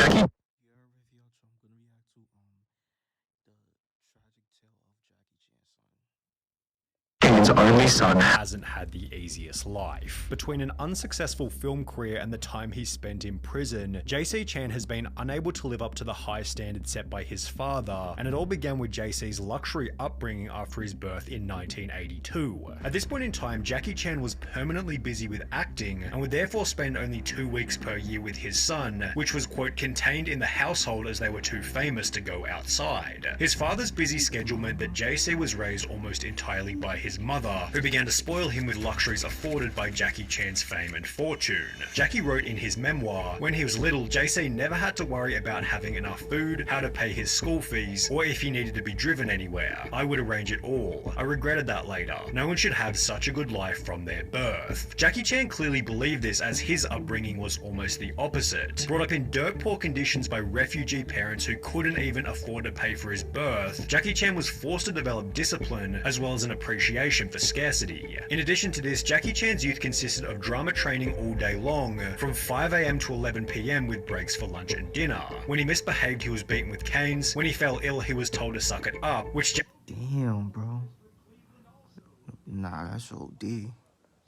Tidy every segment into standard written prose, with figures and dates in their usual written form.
Jackie. Your WavyOcho, I'm gonna react to the tragic tale of Jackie Chan's son. His only son hasn't had the easiest life. Between an unsuccessful film career and the time he spent in prison, JC Chan has been unable to live up to the high standards set by his father, and it all began with JC's luxury upbringing after his birth in 1982. At this point in time, Jackie Chan was permanently busy with acting and would therefore spend only 2 weeks per year with his son, which was, quote, contained in the household as they were too famous to go outside. His father's busy schedule meant that JC was raised almost entirely by his mother, who began to spoil him with luxuries afforded by Jackie Chan's fame and fortune. Jackie wrote in his memoir, "When he was little, JC never had to worry about having enough food, how to pay his school fees, or if he needed to be driven anywhere. I would arrange it all. I regretted that later. No one should have such a good life from their birth." Jackie Chan clearly believed this, as his upbringing was almost the opposite. Brought up in dirt poor conditions by refugee parents who couldn't even afford to pay for his birth, Jackie Chan was forced to develop discipline as well as an appreciation for scarcity. In addition to this, Jackie Chan's youth consisted of drama training all day long, from 5 AM to 11 PM with breaks for lunch and dinner. When he misbehaved, he was beaten with canes. When he fell ill, he was told to suck it up, which Damn, bro. Nah, that's OD.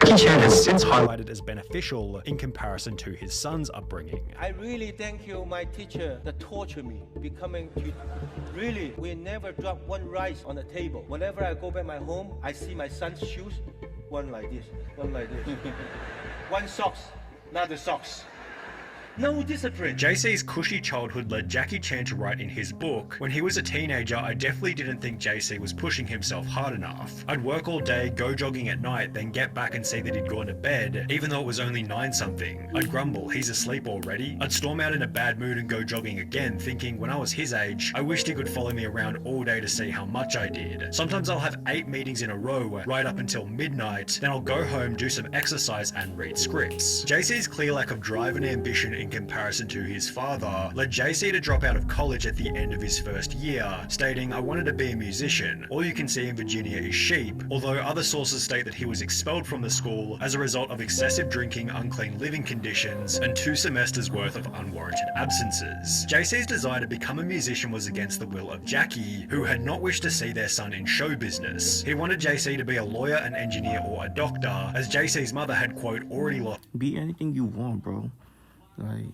Jackie Chan has since highlighted as beneficial in comparison to his son's upbringing. I really thank you, my teacher, that tortured me, becoming to really, we never drop one rice on the table. Whenever I go back my home, I see my son's shoes, one like this, one like this. One socks, not the socks. No discipline. JC's cushy childhood led Jackie Chan to write in his book, "When he was a teenager, I definitely didn't think JC was pushing himself hard enough. I'd work all day, go jogging at night, then get back and see that he'd gone to bed, even though it was only 9-something. I'd grumble, he's asleep already. I'd storm out in a bad mood and go jogging again, thinking when I was his age, I wished he could follow me around all day to see how much I did. Sometimes I'll have 8 meetings in a row, right up until midnight, then I'll go home, do some exercise and read scripts." JC's clear lack of drive and ambition in comparison to his father led JC to drop out of college at the end of his first year, stating, "I wanted to be a musician. All you can see in Virginia is sheep," although other sources state that he was expelled from the school as a result of excessive drinking, unclean living conditions, and 2 semesters worth of unwarranted absences. JC's desire to become a musician was against the will of Jackie, who had not wished to see their son in show business. He wanted JC to be a lawyer, an engineer, or a doctor, as JC's mother had, quote, already lost. Be anything you want, bro. Like,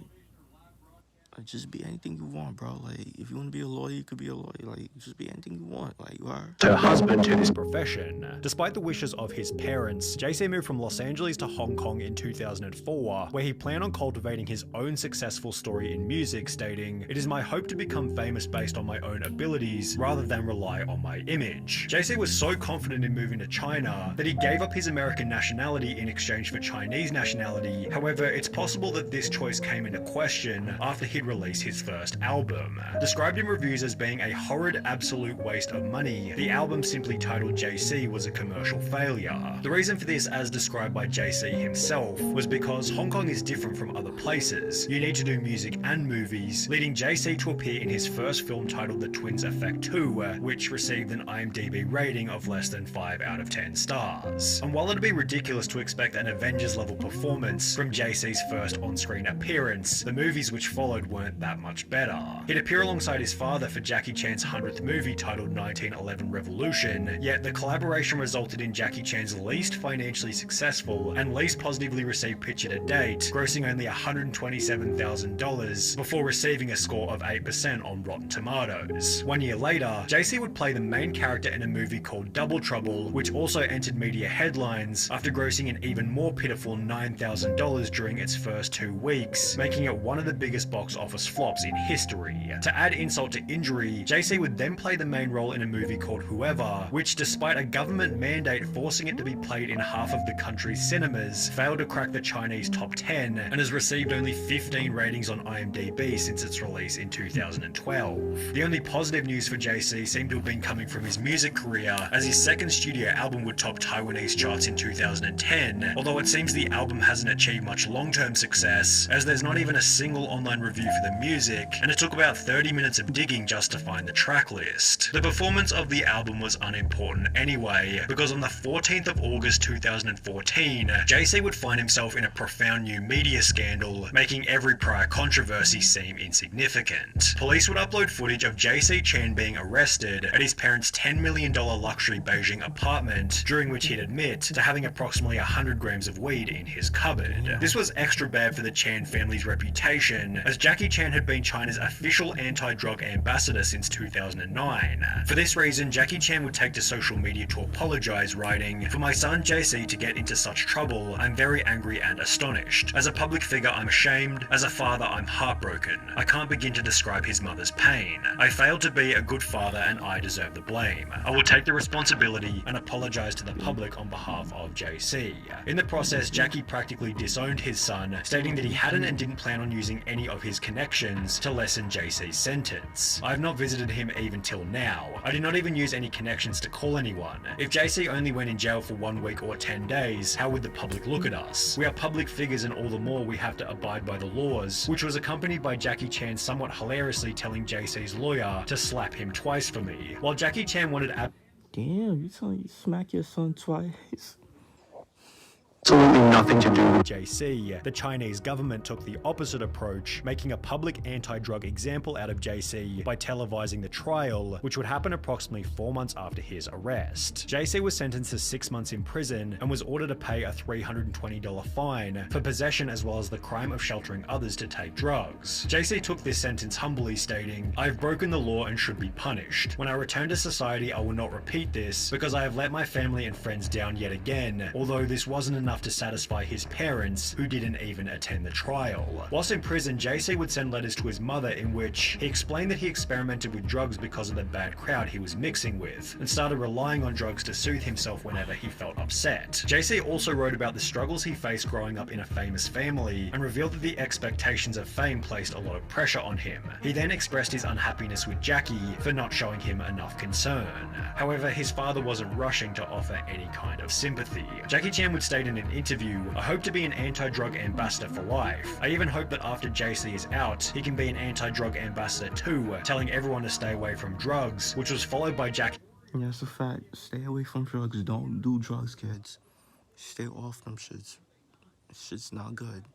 just be anything you want, bro. Like, if you want to be a lawyer, you could be a lawyer. Like, just be anything you want. Like, you are. her husband to this profession. Despite the wishes of his parents, JC moved from Los Angeles to Hong Kong in 2004, where he planned on cultivating his own successful story in music, stating, "It is my hope to become famous based on my own abilities, rather than rely on my image." JC was so confident in moving to China that he gave up his American nationality in exchange for Chinese nationality. However, it's possible that this choice came into question after he'd released his first album. Described in reviews as being a horrid absolute waste of money, the album, simply titled JC, was a commercial failure. The reason for this, as described by JC himself, was because Hong Kong is different from other places. You need to do music and movies, leading JC to appear in his first film titled The Twins Effect 2, which received an IMDb rating of less than 5 out of 10 stars. And while it'd be ridiculous to expect an Avengers level performance from JC's first on-screen appearance, the movies which followed weren't that much better. He'd appear alongside his father for Jackie Chan's 100th movie titled 1911 Revolution, yet the collaboration resulted in Jackie Chan's least financially successful and least positively received picture to date, grossing only $127,000 before receiving a score of 8% on Rotten Tomatoes. 1 year later, JC would play the main character in a movie called Double Trouble, which also entered media headlines after grossing an even more pitiful $9,000 during its first 2 weeks, making it one of the biggest box office flops in history. To add insult to injury, JC would then play the main role in a movie called Whoever, which, despite a government mandate forcing it to be played in half of the country's cinemas, failed to crack the Chinese top 10 and has received only 15 ratings on IMDb since its release in 2012. The only positive news for JC seemed to have been coming from his music career, as his second studio album would top Taiwanese charts in 2010, although it seems the album hasn't achieved much long-term success, as there's not even a single online review you for the music, and it took about 30 minutes of digging just to find the track list. The performance of the album was unimportant anyway, because on the 14th of August 2014, JC would find himself in a profound new media scandal, making every prior controversy seem insignificant. Police would upload footage of JC Chan being arrested at his parents' $10 million luxury Beijing apartment, during which he'd admit to having approximately 100 grams of weed in his cupboard. This was extra bad for the Chan family's reputation, as Jackie Chan had been China's official anti-drug ambassador since 2009. For this reason, Jackie Chan would take to social media to apologize, writing, "For my son JC to get into such trouble, I'm very angry and astonished. As a public figure, I'm ashamed. As a father, I'm heartbroken. I can't begin to describe his mother's pain. I failed to be a good father and I deserve the blame. I will take the responsibility and apologize to the public on behalf of JC." In the process, Jackie practically disowned his son, stating that he hadn't and didn't plan on using any of his connections to lessen JC's sentence. "I have not visited him even till now. I did not even use any connections to call anyone. If JC only went in jail for 1 week or 10 days, how would the public look at us? We are public figures and all the more we have to abide by the laws," which was accompanied by Jackie Chan somewhat hilariously telling JC's lawyer to slap him twice for me. While Jackie Chan wanted Damn, you telling you smack your son twice? absolutely nothing to do with JC, the Chinese government took the opposite approach, making a public anti-drug example out of JC by televising the trial, which would happen approximately 4 months after his arrest. JC was sentenced to 6 months in prison and was ordered to pay a $320 fine for possession as well as the crime of sheltering others to take drugs. JC took this sentence humbly, stating, "I have broken the law and should be punished. When I return to society, I will not repeat this because I have let my family and friends down yet again, although this wasn't enough to satisfy his parents, who didn't even attend the trial." Whilst in prison, JC would send letters to his mother in which he explained that he experimented with drugs because of the bad crowd he was mixing with, and started relying on drugs to soothe himself whenever he felt upset. JC also wrote about the struggles he faced growing up in a famous family, and revealed that the expectations of fame placed a lot of pressure on him. He then expressed his unhappiness with Jackie for not showing him enough concern. However, his father wasn't rushing to offer any kind of sympathy. Jackie Chan would state in an interview, "I hope to be an anti-drug ambassador for life. I even hope that after JC is out, he can be an anti-drug ambassador too, telling everyone to stay away from drugs," which was followed by Jackie. Yeah, that's a fact. Stay away from drugs. Don't do drugs, kids. Stay off them shits. Shit's not good.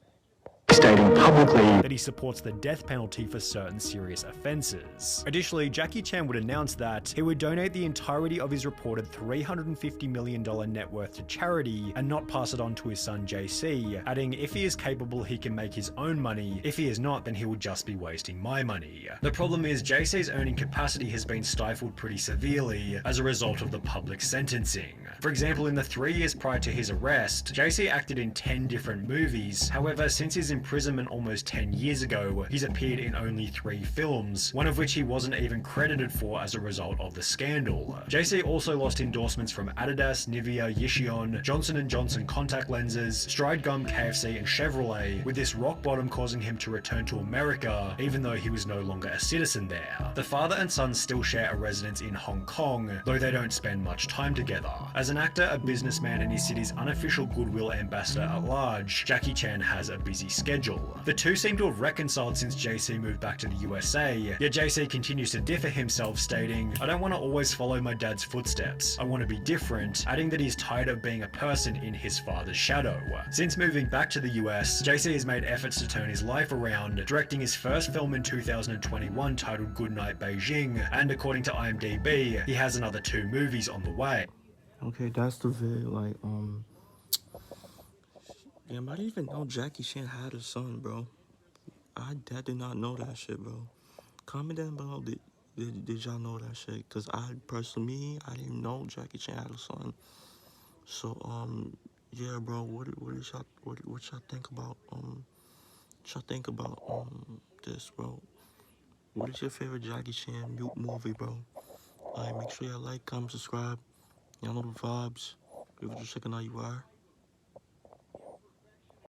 stating publicly that he supports the death penalty for certain serious offenses. Additionally, Jackie Chan would announce that he would donate the entirety of his reported $350 million net worth to charity and not pass it on to his son JC, adding, "If he is capable, he can make his own money. If he is not, then he will just be wasting my money." The problem is JC's earning capacity has been stifled pretty severely as a result of the public sentencing. For example, in the 3 years prior to his arrest, JC acted in 10 different movies. However, since his imprisonment almost 10 years ago, he's appeared in only 3 films, one of which he wasn't even credited for as a result of the scandal. JC also lost endorsements from Adidas, Nivea, Yishion, Johnson & Johnson contact lenses, Stride Gum, KFC, and Chevrolet, with this rock bottom causing him to return to America, even though he was no longer a citizen there. The father and son still share a residence in Hong Kong, though they don't spend much time together. As an actor, a businessman, and his city's unofficial goodwill ambassador at large, Jackie Chan has a busy schedule. The two seem to have reconciled since JC moved back to the USA, yet JC continues to differ himself, stating, "I don't want to always follow my dad's footsteps. I want to be different," adding that he's tired of being a person in his father's shadow. Since moving back to the US, JC has made efforts to turn his life around, directing his first film in 2021 titled Goodnight Beijing, and according to IMDb, he has another 2 movies on the way. Okay, that's the vid. Like, damn, I didn't even know Jackie Chan had a son, bro. I did not know that shit, bro. Comment down below, did y'all know that shit? Cause I personally, I didn't know Jackie Chan had a son. So, yeah, bro. What y'all think about this, bro? What is your favorite Jackie Chan movie, bro? Alright, make sure y'all like, comment, subscribe. Y'all know the vibes. If you're just checking out, you are.